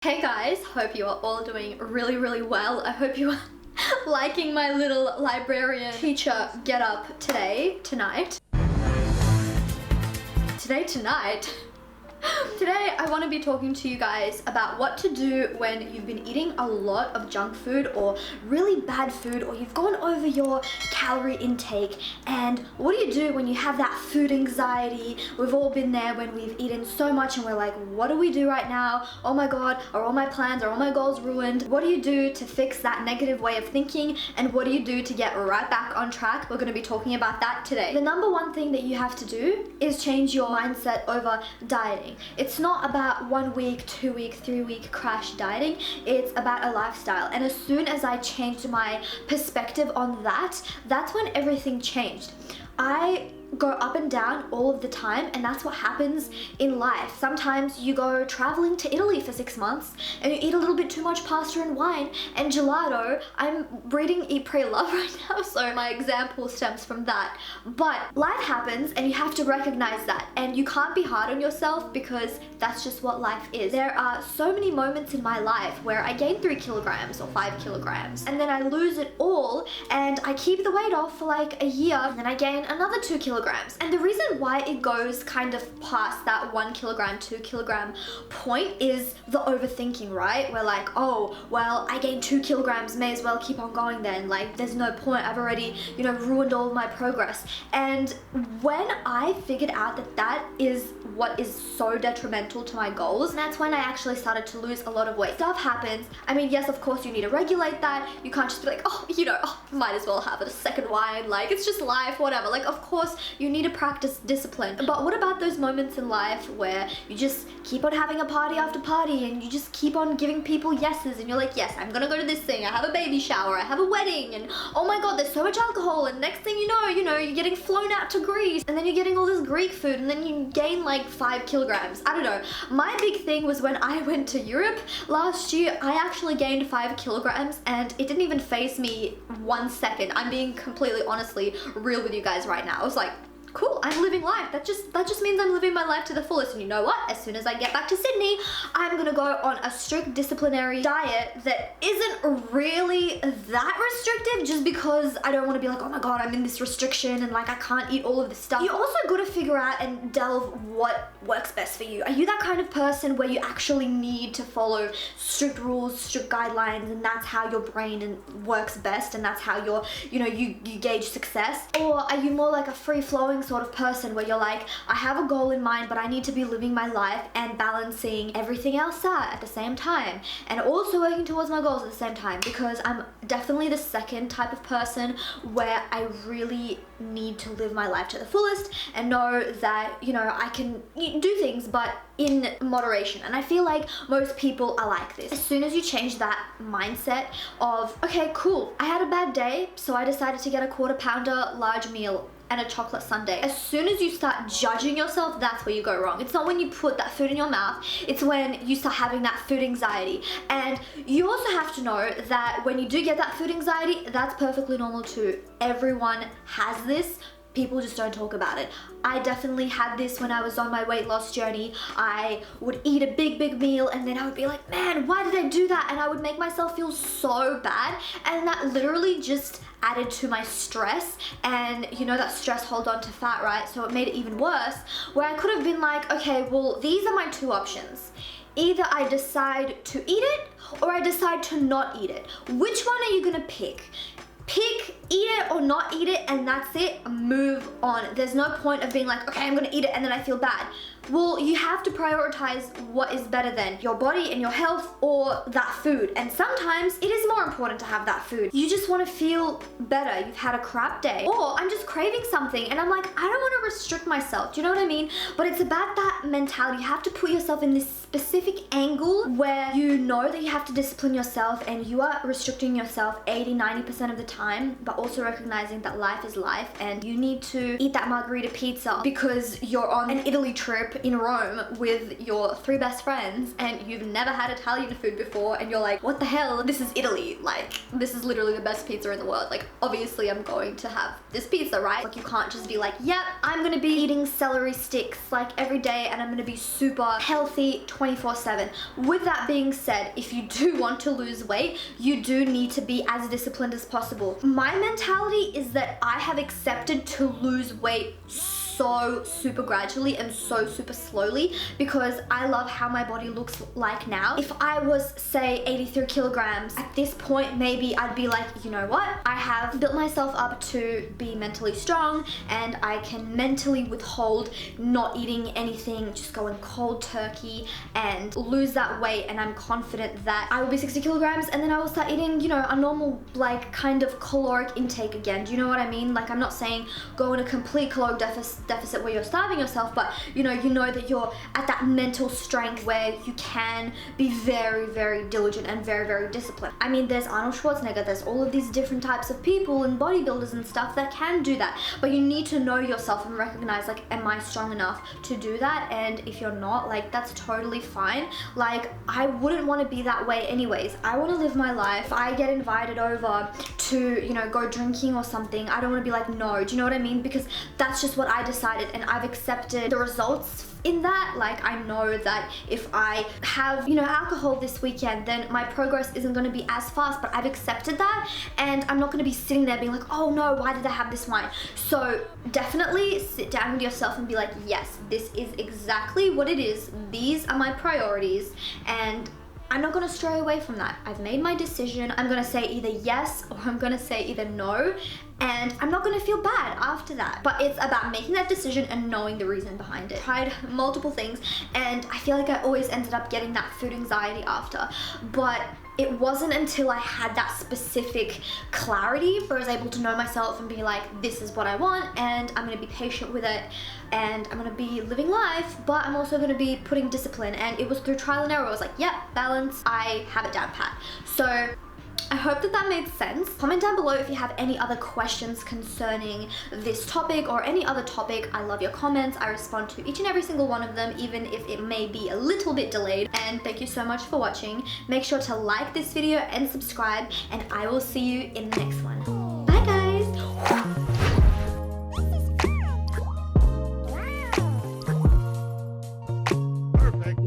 Hey guys, hope you are all doing really well. I hope you are liking my little librarian teacher get up tonight. Today I want to be talking to you guys about what to do when you've been eating a lot of junk food or really bad food, or you've gone over your calorie intake. And what do you do when you have that food anxiety? We've all been there when we've eaten so much and we're like, what do we do right now? Oh my god, are all my plans, are all my goals ruined? What do you do to fix that negative way of thinking, and what do you do to get right back on track? We're going to be talking about that today. The number one thing that you have to do is change your mindset over dieting. It's not about 1 week, 2 week, 3 week crash dieting. It's about a lifestyle. And as soon as I changed my perspective on that, that's when everything changed. I go up and down all of the time, and that's what happens in life. Sometimes you go traveling to Italy for 6 months and you eat a little bit too much pasta and wine and gelato. I'm reading Eat, Pray, Love right now, so my example stems from that. But life happens and you have to recognize that, and you can't be hard on yourself because that's just what life is. There are so many moments in my life where I gain 3 kilograms or 5 kilograms and then I lose it all and I keep the weight off for like a year, and then I gain another 2 kilograms. And the reason why it goes kind of past that 1 kilogram, 2 kilogram point is the overthinking, right? We're like, oh, well, I gained 2 kilograms, may as well keep on going then. Like, there's no point. I've already, ruined all of my progress. And when I figured out that that is what is so detrimental to my goals, that's when I actually started to lose a lot of weight. Stuff happens. I mean, yes, of course, you need to regulate that. You can't just be like, might as well have a second wine. Like, it's just life, whatever. Like, of course, you need to practice discipline. But what about those moments in life where you just keep on having a party after party and you just keep on giving people yeses, and you're like, yes, I'm gonna go to this thing, I have a baby shower, I have a wedding, and oh my god, there's so much alcohol, and next thing you know, you're getting flown out to Greece, and then you're getting all this Greek food, and then you gain like 5 kilograms. I don't know. My big thing was when I went to Europe last year, I actually gained 5 kilograms and it didn't even faze me 1 second. I'm being completely honestly real with you guys right now. I was like, cool, I'm living life. That just means I'm living my life to the fullest. And you know what? As soon as I get back to Sydney, I'm gonna go on a strict disciplinary diet that isn't really that restrictive, just because I don't want to be like, oh my god, I'm in this restriction and like I can't eat all of this stuff. You also gotta figure out and delve what works best for you. Are you that kind of person where you actually need to follow strict rules, strict guidelines, and that's how your brain works best, and that's how you gauge success? Or are you more like a free-flowing sort of person where you're like, I have a goal in mind, but I need to be living my life and balancing everything else out at the same time, and also working towards my goals at the same time? Because I'm definitely the second type of person where I really need to live my life to the fullest and know that, I can do things, but in moderation. And I feel like most people are like this. As soon as you change that mindset of, okay, cool, I had a bad day, so I decided to get a 1/4 pounder large meal and a chocolate sundae. As soon as you start judging yourself, that's where you go wrong. It's not when you put that food in your mouth, it's when you start having that food anxiety. And you also have to know that when you do get that food anxiety, that's perfectly normal too. Everyone has this. People just don't talk about it. I definitely had this when I was on my weight loss journey. I would eat a big meal and then I would be like, man, why did I do that? And I would make myself feel so bad, and that literally just added to my stress. And that stress holds on to fat, right? So it made it even worse, where I could have been like, okay, well, these are my 2 options. Either I decide to eat it or I decide to not eat it. Which one are you gonna pick? Pick, eat it or not eat it, and that's it. Move on. There's no point of being like, okay, I'm gonna eat it and then I feel bad. Well, you have to prioritize what is better than your body and your health or that food. And sometimes it is more important to have that food. You just want to feel better. You've had a crap day. Or I'm just craving something and I'm like, I don't want to restrict myself. Do you know what I mean? But it's about that mentality. You have to put yourself in this specific angle where you know that you have to discipline yourself and you are restricting yourself 80-90% of the time, but also recognizing that life is life and you need to eat that margarita pizza because you're on an Italy trip in Rome with your 3 best friends and you've never had Italian food before, and you're like, what the hell? This is Italy. Like, this is literally the best pizza in the world. Like, obviously I'm going to have this pizza, right? Like, you can't just be like, yep, I'm gonna be eating celery sticks like every day and I'm gonna be super healthy 24/7. With that being said, if you do want to lose weight, you do need to be as disciplined as possible. My mentality is that I have accepted to lose weight so super gradually and so super slowly because I love how my body looks like now. If I was, say, 83 kilograms, at this point maybe I'd be like, you know what? I have built myself up to be mentally strong and I can mentally withhold not eating anything, just going cold turkey and lose that weight, and I'm confident that I will be 60 kilograms and then I will start eating, you know, a normal like kind of caloric intake again. Do you know what I mean? Like, I'm not saying go in a complete caloric deficit where you're starving yourself, but you know that you're at that mental strength where you can be very, very diligent and very, very disciplined. I mean, there's Arnold Schwarzenegger, there's all of these different types of people and bodybuilders and stuff that can do that, but you need to know yourself and recognize, like, am I strong enough to do that? And if you're not, like, that's totally fine. Like, I wouldn't want to be that way anyways. I want to live my life. If I get invited over to, you know, go drinking or something, I don't want to be like, no. Do you know what I mean? Because that's just what I decided, and I've accepted the results in that. Like, I know that if I have, you know, alcohol this weekend, then my progress isn't going to be as fast, but I've accepted that, and I'm not going to be sitting there being like, oh no, why did I have this wine? So definitely sit down with yourself and be like, yes, this is exactly what it is. These are my priorities, and I'm not gonna stray away from that. I've made my decision. I'm gonna say either yes or I'm gonna say either no, and I'm not gonna feel bad after that. But it's about making that decision and knowing the reason behind it. Tried multiple things, and I feel like I always ended up getting that food anxiety after, but it wasn't until I had that specific clarity where I was able to know myself and be like, this is what I want, and I'm gonna be patient with it, and I'm gonna be living life, but I'm also gonna be putting discipline. And it was through trial and error. I was like, yep, balance, I have it down pat. So I hope that made sense. Comment down below if you have any other questions concerning this topic or any other topic. I love your comments. I respond to each and every single one of them, even if it may be a little bit delayed. And thank you so much for watching. Make sure to like this video and subscribe, and I will see you in the next one. Bye guys. Perfect.